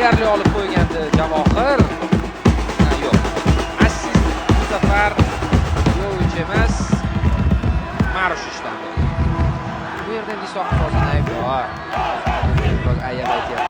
deyarli olib qo'ygandi Javohir. Yo'q. Assist bu safar Yovich emas, Marush ishdan. Bu yerda Iso hozir ayb bor. Biroz ayab